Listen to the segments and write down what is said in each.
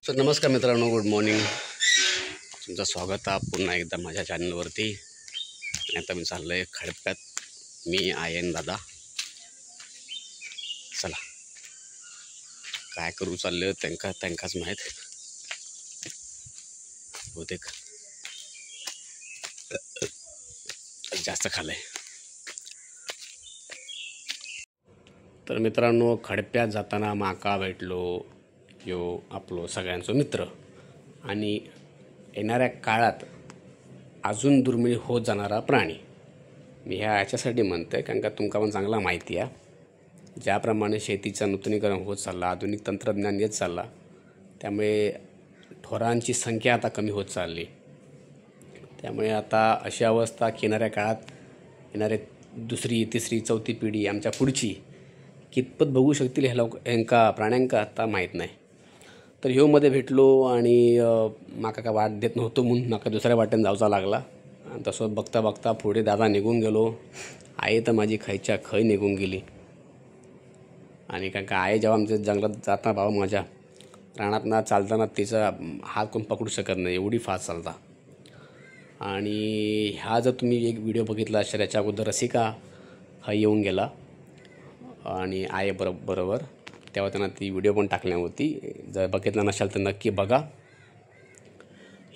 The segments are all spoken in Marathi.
तर नमस्कार मित्रांनो, गुड मॉर्निंग. तुमचं स्वागत आहे पुन्हा एकदा माझ्या चॅनलवरती. आता मी चाललो आहे खडप्यात. मी आयन दादा. चला काय करू चाललं त्यांकाच माहीत. बहुतेक जास्त खाल्लंय. तर मित्रांनो, खडप्यात जाताना माका भेटलो. यो आपलो सगळ्यांचा मित्र आणि येणाऱ्या काळात अजून दुर्मिळ होत जाणारा प्राणी. मी याच्यासाठी म्हणतो आहे कारण का तुमका पण चांगला माहिती आहे ज्याप्रमाणे शेतीचं नूतनीकरण होत चालला, आधुनिक तंत्रज्ञान येत चालला, त्यामुळे ढोरांची संख्या आता कमी होत चालली. त्यामुळे आता अशी अवस्था की येणाऱ्या काळात येणारे दुसरी तिसरी चौथी पिढी आमच्या पुढची कितपत बघू शकतील ह्यांका प्राण्यांका आता माहीत नाही. तर ह्यो मध्ये भेटलो आणि माका का वाट देत नव्हतो म्हणून माका दुसऱ्या वाटेने जाऊचा लागला. आणि तसं बघता बघता पुढे दादा निघून गेलो. आई तर माझी खयच्या खय निघून गेली. आणि कारण का आई जेव्हा आमच्या जंगलात जाता भाऊ माझ्या रानातना चालताना तिचा हात कोण पकडू शकत नाही, एवढी फास्ट चालता. आणि ह्या जर तुम्ही एक व्हिडिओ बघितला असेल याच्या अगोदर रसिका हा येऊन गेला आणि आई बरोबर, तेव्हा त्यांना ती व्हिडिओ पण टाकल्या होती. जर बघितला नसाल तर नक्की बघा.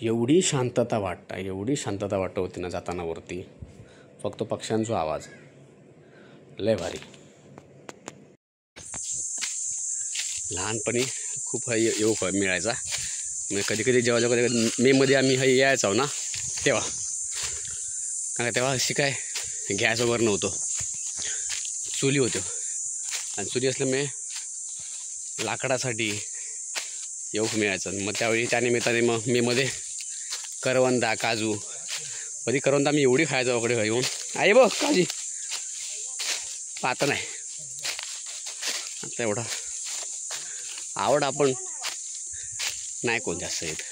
एवढी शांतता वाटत होती ना जाताना वरती. फक्त पक्ष्यांचा आवाज लय भारी. लहानपणी खूप येऊ मिळायचा. म्हणजे कधी कधी जेव्हा मेमध्ये आम्ही यायचो ना तेव्हा, कारण तेव्हा अशी काय गॅस वगैरे नव्हतं, चुली होत्यो. आणि चुली असल्यामुळे लाकडासाठी येऊ मिळायचं. मग त्यावेळी त्या निमित्ताने मग मेमध्ये करवंदा, काजू, कधी करवंदा मी एवढी खायचो वगैरे येऊन. आई बघ काळजी पाहता नाही आता एवढा आवड आपण नाही कोण जास्त येत.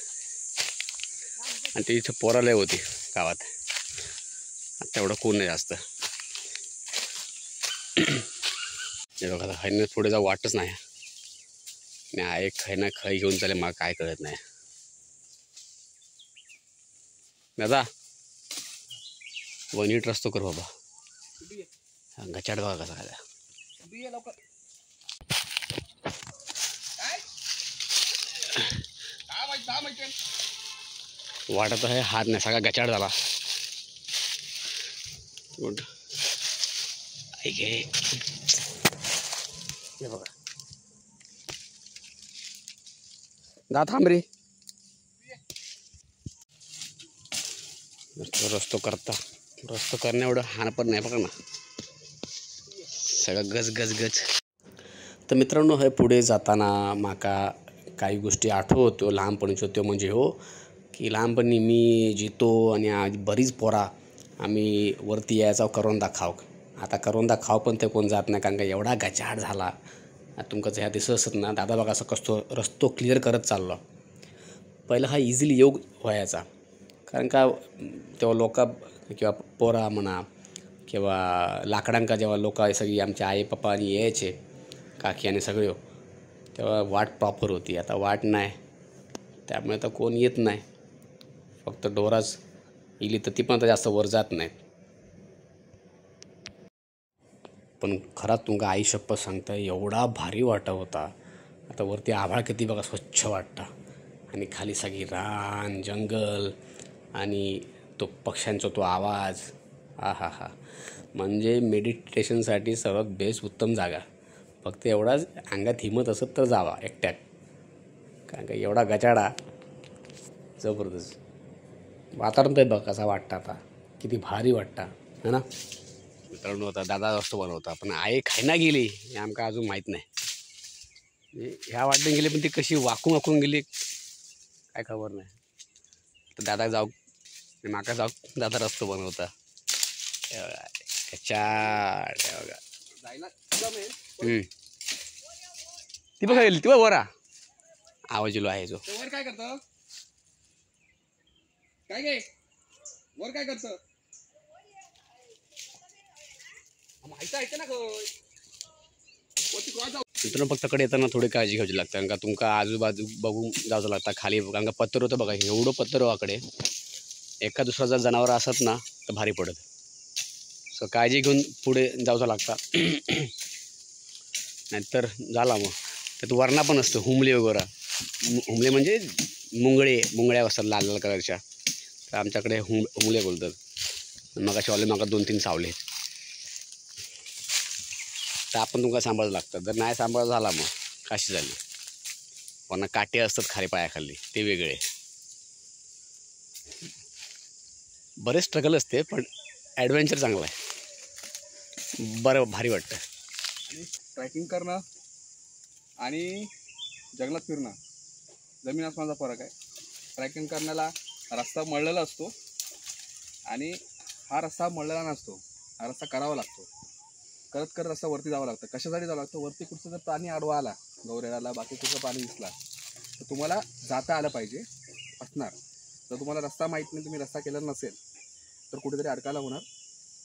आणि ते इथं पोरालय होती गावात, आता एवढं कोण नाही जास्त. हे बघा खायनं पुढे जाऊ वाटच नाही. एक खायना खाई घेऊन चालेल, मला काय कळत नाही. दादा नीट रस्तो कर बाबा. गचाड बघा कसा काय वाटत आहे. हात नाही, सगळा गचाड झाला. गुड हे बघा दा थांब रे. रस्तो करण्या एवढं हान पण नाही बघा ना, सगळं गज. तर मित्रांनो, हे पुढे जाताना माका काही गोष्टी आठवतो लहानपणीच्या. तो म्हणजे हो की लहानपणी मी जितो आणि आज बरीच पोरा आम्ही वरती यायचा करवंदा खाऊ. आता करवंदा खाऊ पण ते कोण जात नाही कारण का एवढा गचाड झाला. तुमचं ह्या दिसत असत ना दादा बघा असं कसतो रस्तो क्लिअर करत चाललो. पहिला हा इझिली योग व्हायचा कारण का तेव्हा लोक किंवा पोरा म्हणा किंवा लाकडांका जेव्हा लोक सगळी आमच्या आई पप्पा आणि यायचे काकी आणि सगळे, तेव्हा वाट प्रॉपर होती. आता वाट नाही, त्यामुळे आता कोण येत नाही. फक्त डोराच इली तर ती पण आता जास्त वर जात नाहीत. पण खरात तुमका आई शप्पथ सांगता एवढा भारी वाटा होता. आता वरती आभाळ किती बघा स्वच्छ वाटतं आणि खाली सगळी रान जंगल आणि तो पक्ष्यांचा तो आवाज. हा म्हणजे मेडिटेशनसाठी सर्वात बेस्ट उत्तम जागा. फक्त एवढाच अंगात हिंमत असत तर जावा एकट्यात, कारण का एवढा गचाडा जबरदस्त. वातावरण तर बघ कसा वाटतं आता, किती भारी वाटतं है ना मित्रांनो. आता दादा रस्तो बनवता पण आई खायना गेली हे आमका अजून माहीत नाही. ह्या वाटेने गेली पण ती कशी वाकून गेली काय खबर नाही. तर दादा जाऊ माका जाऊ दादा रस्तो बनवता. ती बघा गेली ती बघ वरा आवाज येलो आहे जो. वर काय करतो काय गे वर काय करतो माहिती आहे ना मित्रांनो फक्त कडे येताना थोडी काळजी घ्यावी लागते, कारण का तुमका आजूबाजू बघून जावं लागतं खाली, कारण का पत्तर होतं बघा, एवढं पत्तर हो आकडे, एका दुसरा जर जनावर असत ना तर भारी पडत. सो काळजी घेऊन पुढे जावं लागतं. नाहीतर झाला मग त्यात वरणा पण असतं, हुमले वगैरे. हुमले म्हणजे मुंगळ्या असतात लाल लाल कलरच्या, तर आमच्याकडे हुमले बोलतात. मग असे वाले मागा 2-3 सावले, तर आपण तुमका सांभाळावं लागतं. जर नाही सांभाळ झाला मग काशी झाली. वरना काटे असतात खाली पायाखाली, ते वेगळे. बरेच स्ट्रगल असते, पण ॲडव्हेंचर चांगला आहे, बरं भारी वाटतं. ट्रॅकिंग करणं आणि जंगलात फिरणं जमीन आसमानचा फरक आहे. ट्रॅकिंग करण्याला रस्ता मळलेला असतो आणि हा रस्ता मळलेला नसतो. हा रस्ता करावा लागतो. करत करत रस्ता वरती जावं लागतं. कशासाठी जावं लागतं? वरती कुठचं जर प्राणी आडवा आला, गौरेडाला बाकी कुठचं प्राणी दिसला तर तुम्हाला जाता आलं पाहिजे असणार. जर तुम्हाला रस्ता माहीत नाही, तुम्ही रस्ता केला नसेल तर कुठेतरी अडकायला होणार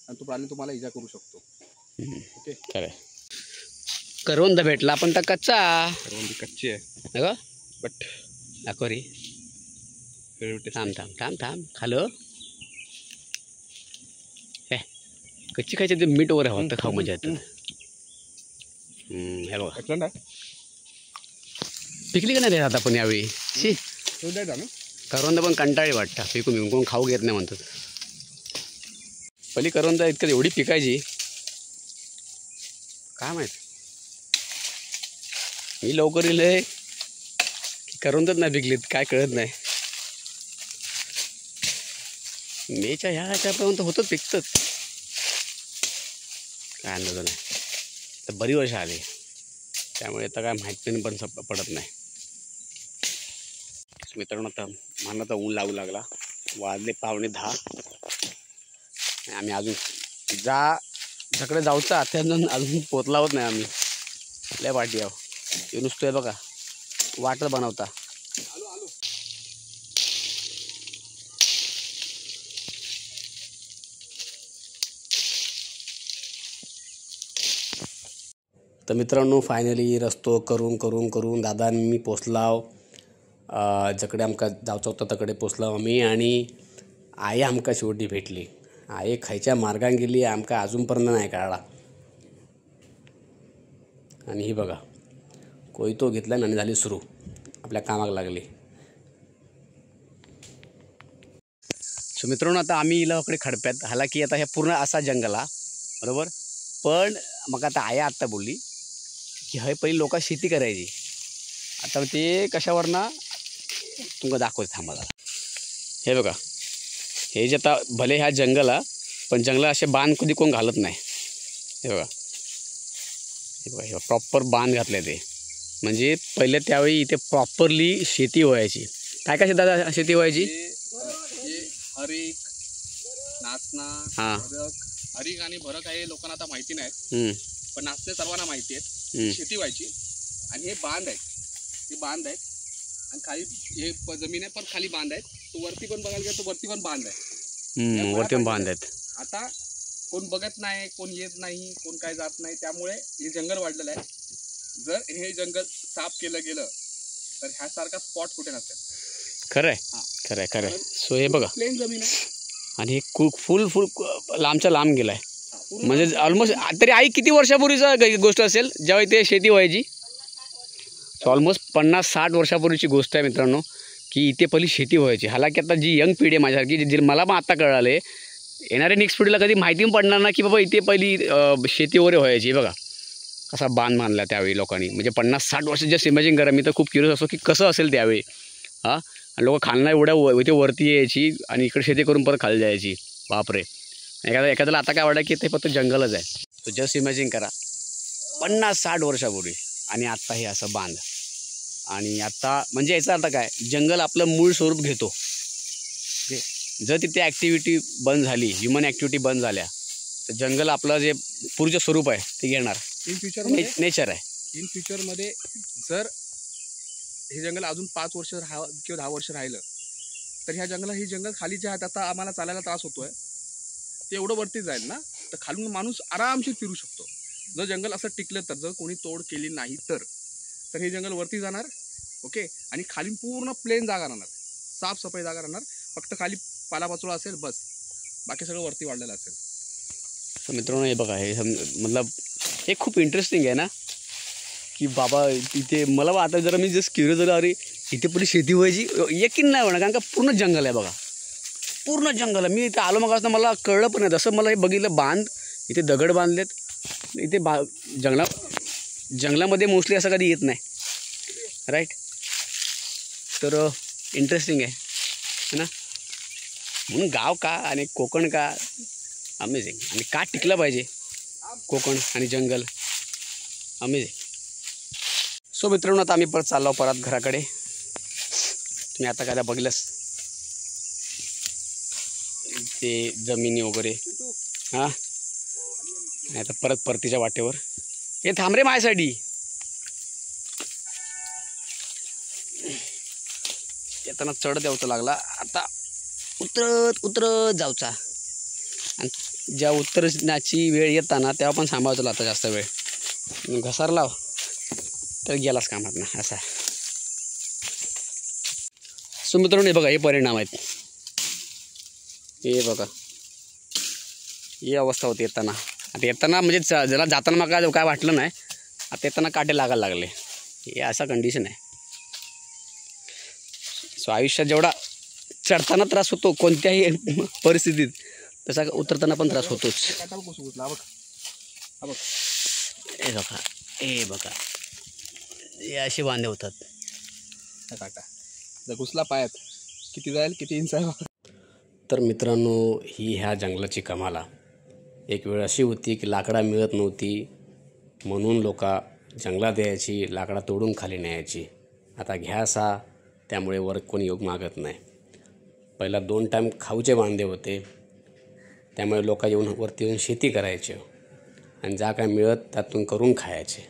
आणि तो प्राणी तुम्हाला इजा करू शकतो. ओके, खरं. करवंद भेटला पण तर कच्चा, करवंदी कच्ची आहे नको बट दाखव रे. थांब खालो. हे कच्ची खायची, ते मीठ वगैरे हवं तर खाऊ मजा येतं. हे बघा एक्सलंट आहे. पिकली का नाही रे आता पण यावेळी? शी, तो द्यायचा ना. करवंद पण कंटाळी वाटतं, पिकून कोण खाऊ घेत नाही म्हणतात. पहिली करवंद इतकं एवढी पिकायची काय माहीत, मी लवकर इलंय की करवंदच नाही पिकलीत काय कळत नाही. मेच्या ह्याच्यापर्यंत होतं पिकतच, काय अंदाज नाही. तर बरी वर्ष आली त्यामुळे आता काय माहिती पण पडत नाही. मित्रांनो आता मला तर ऊन लागू लागला, वाजले 9:45. आम्ही अजून सगळे जाऊचा अजून पोचलावत नाही आम्ही. लय वाटी आहो, ते नुसतं आहे बघा वाटच बनवता. तर मित्रांनो फायनली रस्तो करून दादा आणि मी पोचलाव. जकडे आमका जावचं होतं तकडे पोचलाव आम्ही. आणि आई आमका शेवटी भेटली. आई खायच्या मार्गाने गेली, आमका अजूनपर्यंत नाही कळला. आणि ही बघा कोयतो घेतला आणि झाली सुरू, आपल्या कामाला लागली. सो मित्रांनो आता आम्ही इकडे खडप्यात हाला की आता हे पूर्ण असा जंगल हा बरोबर. पण मग आता आया आत्ता बोलली की हे पहिली लोक शेती करायची, आता ते कशावरना तुमका दाखवते थांबा जरा. हे बघा हे जे आता भले ह्या जंगला, पण जंगला असे बांध कधी कोण घालत नाही. हे बघा हे प्रॉपर बांध घातले ते, म्हणजे पहिले त्यावेळी इथे प्रॉपरली शेती व्हायची. काय काय दादा शेती व्हायची? हरिक, नाचना, भरक. हरिक आणि भरक आहे लोकांना आता माहिती नाही, पण नाचणे सर्वांना माहिती आहेत. शेती व्हायची आणि हे बांध आहेत, हे बांध आहेत आणि खाली हे जमीन आहे पण खाली बांध आहेत. तो वरती पण बघायला गेला तो वरती पण बांध आहे, वरती पण बांध आहेत. आता कोण बघत नाही, कोण येत नाही, कोण काय जात नाही, त्यामुळे हे जंगल वाढलेलं आहे. जर हे जंगल साफ केलं गेलं तर ह्यासारखा स्पॉट कुठे नसेल. खरंय खरंय खरंय. सो हे बघा प्लेन जमीन आहे आणि हे फुल लांबच्या लांब गेलाय, म्हणजे ऑलमोस्ट. तरी आई किती वर्षापूर्वीचा गोष्ट असेल जेव्हा इथे शेती व्हायची? ऑलमोस्ट 50-60 वर्षापूर्वीची गोष्ट आहे मित्रांनो, की इथे पहिली शेती व्हायची. हालाकी आता जी यंग पिढी आहे माझ्यासारखी, जी मला पण आता कळाले, येणाऱ्या नेक्स्ट पिढीला कधी माहिती पण पडणार ना की बाबा इथे पहिली शेती वगैरे व्हायची. बघा कसा बांध बांधला त्यावेळी लोकांनी, म्हणजे 50-60 वर्ष जस्ट इमॅजिन करा. मी तर खूप क्युरियस असतो की कसं असेल त्यावेळी. हां, लोक खालना एवढ्या इथे वरती यायची आणि इकडे शेती करून परत खाली जायची. बापरे, एखाद्याला आता काय वाटतं की ते फक्त जंगलच आहे. तो जस्ट इमॅजिन करा 50-60 वर्षापूर्वी आणि आत्ता हे असं बांध. आणि आता म्हणजे याचा अर्थ काय, जंगल आपलं मूळ स्वरूप घेतो. जर तिथे ॲक्टिव्हिटी बंद झाली, ह्युमन ॲक्टिव्हिटी बंद झाल्या, तर जंगल आपलं जे पूर्वीचं स्वरूप आहे ते घेणार. इन फ्युचरमध्ये नेचर आहे. इन फ्युचरमध्ये जर हे जंगल अजून 5 वर्ष किंवा 10 वर्ष राहिलं तर ह्या जंगल खाली जे आहेत, आता आम्हाला चालायला त्रास होतोय ते एवढं वरती जाईल ना, तर खालून माणूस आरामशीर फिरू शकतो. जर जंगल असं टिकलं तर, जर कोणी तोड केली नाही तर हे जंगल वरती जाणार. ओके, आणि खाली पूर्ण प्लेन जागा राहणार, साफसफाई जागा राहणार. फक्त खाली पालापाचोळा असेल बस, बाकी सगळं वरती वाढलेलं असेल. तर मित्रांनो हे बघा, हे मतलब हे खूप इंटरेस्टिंग आहे ना, की बाबा तिथे मला आता जरा मी जस्ट क्युरियस झालं, अरे इथे पुढे शेती व्हायची यकीन नाही होणार, कारण का पूर्ण जंगल आहे बघा, पूर्ण जंगल आहे. मी इथे आलो मग मला कळलं पण नाही. जसं मला हे बघितलं, बांध इथे दगड बांधलेत इथे जंगलामध्ये मोस्टली असं कधी येत नाही, राईट. तर इंटरेस्टिंग आहे ना, म्हणून गाव का आणि कोकण का अमेझिंग, आणि का टिकलं पाहिजे कोकण आणि जंगल, अमेझिंग. सो मित्रांनो आता आम्ही परत घराकडे. तुम्ही आता काय बघलंस ते जमिनी वगैरे, हां, आणि आता परतीच्या वाटेवर. हे थांब रे माझ्यासाठी, येताना चढत यावचं लागला, आता उतरत जाऊचा. आणि ज्या उतरण्याची वेळ येताना तेव्हा पण सांभाळतो आता जास्त वेळ घसारला तर गेलाच कामात ना असा. सो मित्रांनो हे बघा, हे परिणाम आहेत, हे बघा ही अवस्था होती येताना. आता येताना म्हणजे ज्याला जाताना मग काय वाटलं नाही, आता येताना काटे लागायला लागले, हे असा कंडिशन आहे. सो आयुष्यात जेवढा चढताना त्रास होतो कोणत्याही परिस्थितीत, तसा उतरताना पण त्रास होतोच. हे बघा, हे बघा, हे असे बांधे होतात. काटा जर घुसला पायात किती जाईल, किती इंच आहे. तर मित्रांनो ही ह्या जंगलाची कमाला. एक वेळ अशी होती की लाकडा मिळत नव्हती, म्हणून लोक जंगलात यायची, लाकडा तोडून खाली न्यायची. आता घ्यासा, त्यामुळे वर कोणी योग मागत नाही. पहिला 2 टाईम खाऊचे बांधे होते, त्यामुळे लोक येऊन वरती येऊन शेती करायचे, आणि ज्या काय मिळत त्यातून करून खायचे.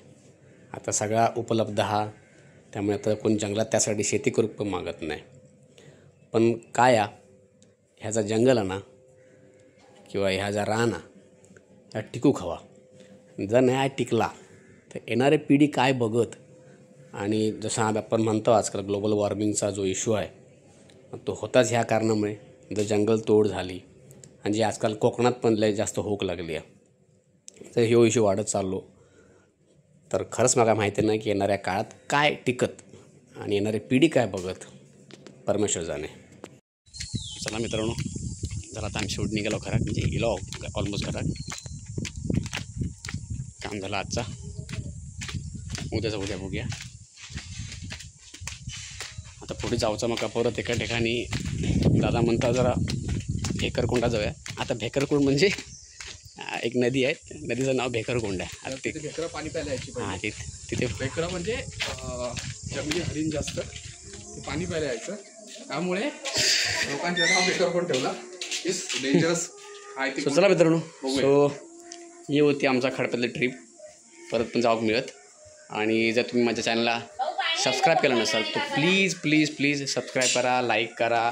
आता सगळा उपलब्ध हा, त्यामुळे आता कोणी जंगलात त्यासाठी शेती करू पण मागत नाही. पण काय ह्याचा जंगल आहे ना, किंवा ह्या ज्या रान ह्या टिकू खावा. जर नाही टिकला तर येणारी पिढी काय बघत. आणि जसं आपण म्हणतो आजकाल ग्लोबल वॉर्मिंगचा जो इश्यू आहे तो होताच ह्या कारणामुळे. जर जंगल तोड झाली, आणि जे आजकाल कोकणात पण लय जास्त होक लागली आहे, तर ह्यो इश्यू वाढत चाललो. तर खरंच मला माहिती नाही की येणाऱ्या काळात काय टिकत आणि येणारी पिढी काय बघत, परमेश्वर जाणे. चला मित्रांनो, जरा आता आम्ही शेवट निघालो घरात, म्हणजे गेलो ऑलमोस्ट घरात. काम झालं आजचा, उद्या बघूया. आता पुढे जाऊचा मग परत एका ठिकाणी दादा म्हणता जरा भेकरकोंडा जाऊया. आता भेकरकोंड म्हणजे एक नदी आहे, नदीचं नाव भेकरकोंड आहे. आता तिथे भेकरं पाणी प्यायला यायची. हां, तिथे भेकरं म्हणजे जंगली हरिण जास्त ते पाणी प्यायला यायचं, त्यामुळे लोकांच्या नाव भेकरकोंड ठेवला. इट्स डेंजरस आहे. सो चला मित्रांनो, सो ही होती आमचा खडप्यातली ट्रिप. परत पण जाऊ मिळत. आणि जर तुम्ही माझ्या चॅनलला सबस्क्राईब केलं नसाल तर प्लीज सबस्क्राईब करा, लाईक करा.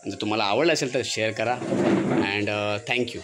जर तुम्हाला आवडलं असेल तर शेअर करा. And thank you.